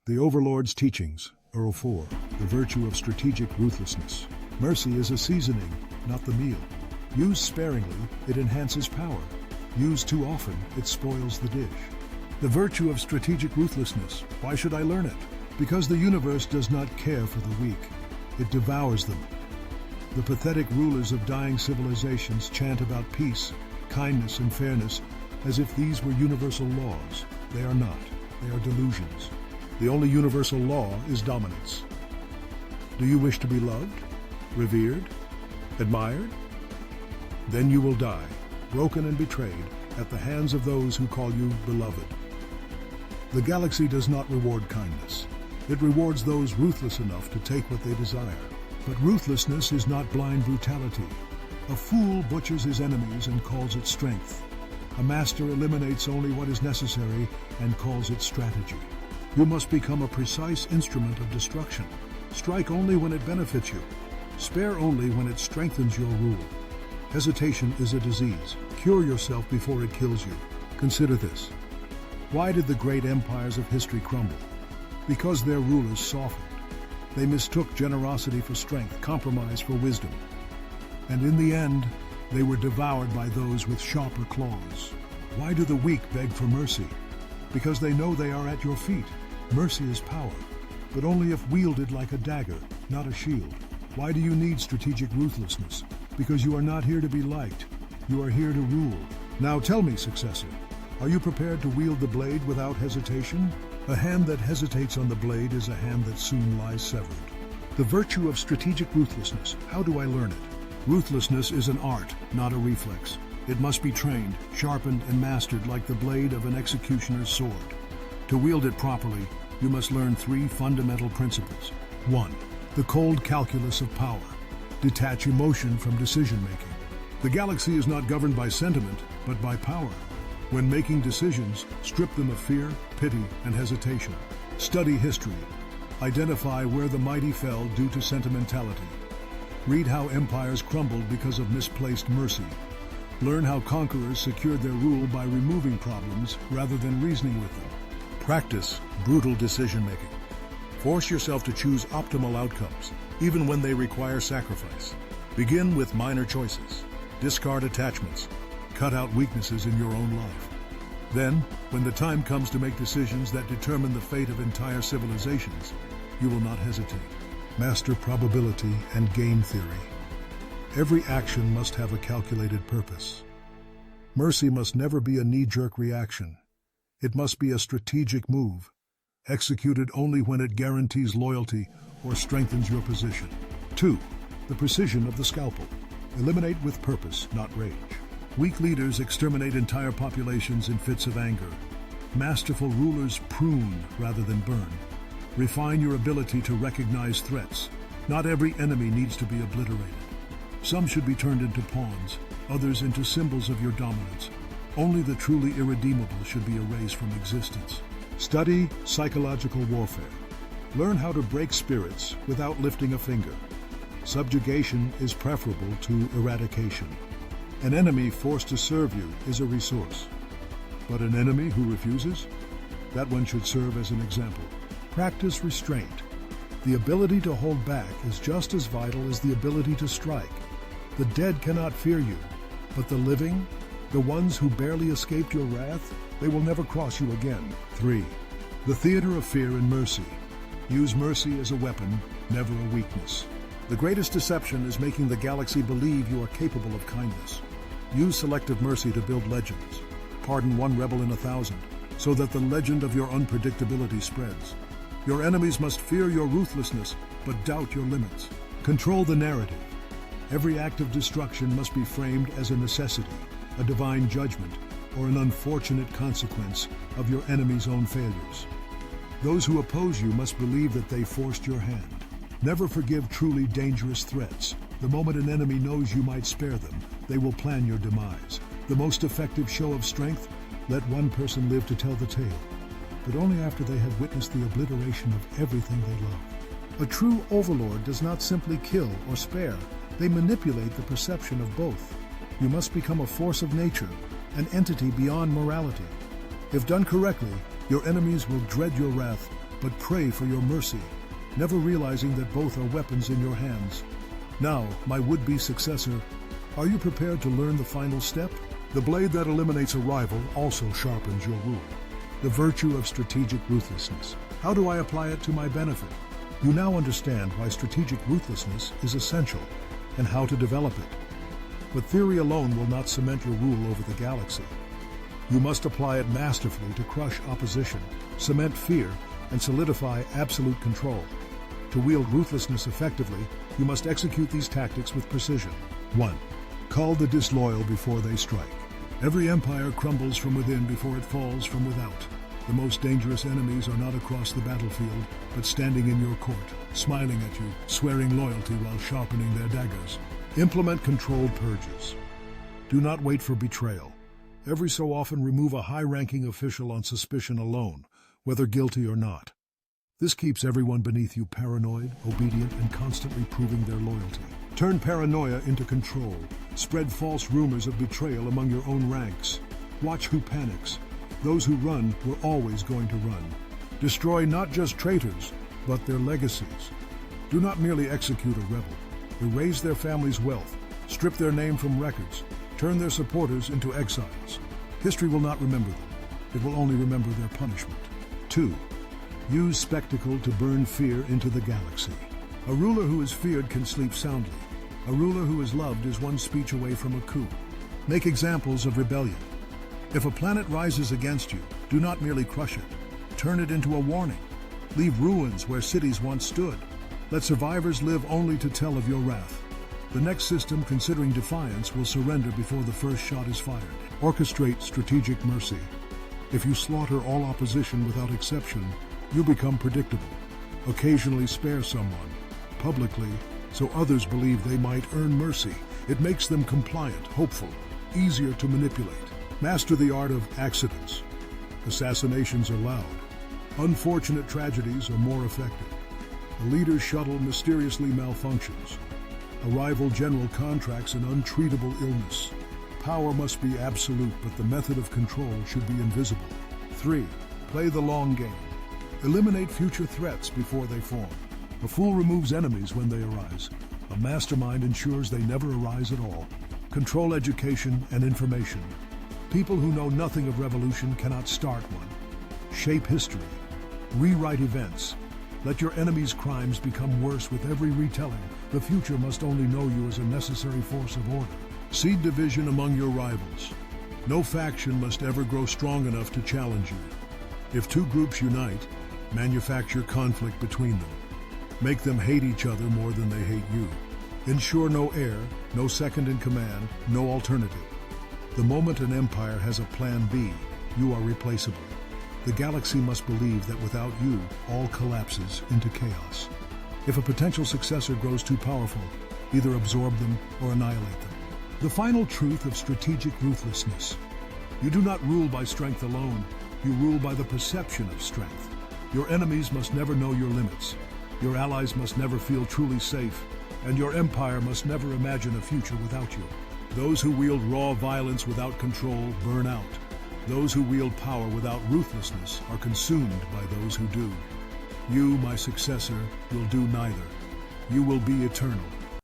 The Overlord's Teachings, Earl 4, the virtue of strategic ruthlessness. Mercy is a seasoning, not the meal. Used sparingly, it enhances power. Used too often, it spoils the dish. The virtue of strategic ruthlessness. Why should I learn it? Because the universe does not care for the weak. It devours them. The pathetic rulers of dying civilizations chant about peace, kindness, and fairness as if these were universal laws. They are not. They are delusions. The only universal law is dominance. Do you wish to be loved, revered, admired? Then you will die, broken and betrayed, at the hands of those who call you beloved. The galaxy does not reward kindness. It rewards those ruthless enough to take what they desire. But ruthlessness is not blind brutality. A fool butchers his enemies and calls it strength. A master eliminates only what is necessary and calls it strategy. You must become a precise instrument of destruction. Strike only when it benefits you. Spare only when it strengthens your rule. Hesitation is a disease. Cure yourself before it kills you. Consider this. Why did the great empires of history crumble? Because their rulers softened. They mistook generosity for strength, compromise for wisdom. And in the end, they were devoured by those with sharper claws. Why do the weak beg for mercy? Because they know they are at your feet. Mercy is power, but only if wielded like a dagger, not a shield. Why do you need strategic ruthlessness? Because you are not here to be liked. You are here to rule. Now tell me, successor, are you prepared to wield the blade without hesitation? A hand that hesitates on the blade is a hand that soon lies severed. The virtue of strategic ruthlessness. How do I learn it? Ruthlessness is an art, not a reflex. It must be trained, sharpened, and mastered like the blade of an executioner's sword. To wield it properly, you must learn 3 fundamental principles. 1. The cold calculus of power. Detach emotion from decision-making. The galaxy is not governed by sentiment, but by power. When making decisions, strip them of fear, pity, and hesitation. Study history. Identify where the mighty fell due to sentimentality. Read how empires crumbled because of misplaced mercy. Learn how conquerors secured their rule by removing problems rather than reasoning with them. Practice brutal decision-making. Force yourself to choose optimal outcomes, even when they require sacrifice. Begin with minor choices. Discard attachments. Cut out weaknesses in your own life. Then, when the time comes to make decisions that determine the fate of entire civilizations, you will not hesitate. Master probability and game theory. Every action must have a calculated purpose. Mercy must never be a knee-jerk reaction. It must be a strategic move, executed only when it guarantees loyalty or strengthens your position. 2. The precision of the scalpel. Eliminate with purpose, not rage. Weak leaders exterminate entire populations in fits of anger. Masterful rulers prune rather than burn. Refine your ability to recognize threats. Not every enemy needs to be obliterated. Some should be turned into pawns, others into symbols of your dominance. Only the truly irredeemable should be erased from existence. Study psychological warfare. Learn how to break spirits without lifting a finger. Subjugation is preferable to eradication. An enemy forced to serve you is a resource. But an enemy who refuses? That one should serve as an example. Practice restraint. The ability to hold back is just as vital as the ability to strike. The dead cannot fear you, but the living, the ones who barely escaped your wrath, they will never cross you again. 3. The theater of fear and mercy. Use mercy as a weapon, never a weakness. The greatest deception is making the galaxy believe you are capable of kindness. Use selective mercy to build legends. Pardon one rebel in 1,000, so that the legend of your unpredictability spreads. Your enemies must fear your ruthlessness, but doubt your limits. Control the narrative. Every act of destruction must be framed as a necessity, a divine judgment, or an unfortunate consequence of your enemy's own failures. Those who oppose you must believe that they forced your hand. Never forgive truly dangerous threats. The moment an enemy knows you might spare them, they will plan your demise. The most effective show of strength? Let one person live to tell the tale, but only after they have witnessed the obliteration of everything they love. A true overlord does not simply kill or spare, they manipulate the perception of both. You must become a force of nature, an entity beyond morality. If done correctly, your enemies will dread your wrath but pray for your mercy, never realizing that both are weapons in your hands. Now, my would-be successor, are you prepared to learn the final step? The blade that eliminates a rival also sharpens your rule. The virtue of strategic ruthlessness. How do I apply it to my benefit? You now understand why strategic ruthlessness is essential and how to develop it. But theory alone will not cement your rule over the galaxy. You must apply it masterfully to crush opposition, cement fear, and solidify absolute control. To wield ruthlessness effectively, you must execute these tactics with precision. 1. Cull the disloyal before they strike. Every empire crumbles from within before it falls from without. The most dangerous enemies are not across the battlefield, but standing in your court, smiling at you, swearing loyalty while sharpening their daggers. Implement controlled purges. Do not wait for betrayal. Every so often remove a high-ranking official on suspicion alone, whether guilty or not. This keeps everyone beneath you paranoid, obedient, and constantly proving their loyalty. Turn paranoia into control. Spread false rumors of betrayal among your own ranks. Watch who panics. Those who run were always going to run. Destroy not just traitors, but their legacies. Do not merely execute a rebel. Erase their family's wealth. Strip their name from records. Turn their supporters into exiles. History will not remember them. It will only remember their punishment. 2. Use spectacle to burn fear into the galaxy. A ruler who is feared can sleep soundly. A ruler who is loved is one speech away from a coup. Make examples of rebellion. If a planet rises against you, do not merely crush it. Turn it into a warning. Leave ruins where cities once stood. Let survivors live only to tell of your wrath. The next system, considering defiance, will surrender before the first shot is fired. Orchestrate strategic mercy. If you slaughter all opposition without exception, you become predictable. Occasionally spare someone, publicly, so others believe they might earn mercy. It makes them compliant, hopeful, easier to manipulate. Master the art of accidents. Assassinations are loud. Unfortunate tragedies are more effective. A leader's shuttle mysteriously malfunctions. A rival general contracts an untreatable illness. Power must be absolute, but the method of control should be invisible. 3. Play the long game. Eliminate future threats before they form. A fool removes enemies when they arise. A mastermind ensures they never arise at all. Control education and information. People who know nothing of revolution cannot start one. Shape history. Rewrite events. Let your enemy's crimes become worse with every retelling. The future must only know you as a necessary force of order. Seed division among your rivals. No faction must ever grow strong enough to challenge you. If two groups unite, manufacture conflict between them. Make them hate each other more than they hate you. Ensure no heir, no second in command, no alternative. The moment an empire has a plan B, you are replaceable. The galaxy must believe that without you, all collapses into chaos. If a potential successor grows too powerful, either absorb them or annihilate them. The final truth of strategic ruthlessness. You do not rule by strength alone, you rule by the perception of strength. Your enemies must never know your limits. Your allies must never feel truly safe, and your empire must never imagine a future without you. Those who wield raw violence without control burn out. Those who wield power without ruthlessness are consumed by those who do. You, my successor, will do neither. You will be eternal.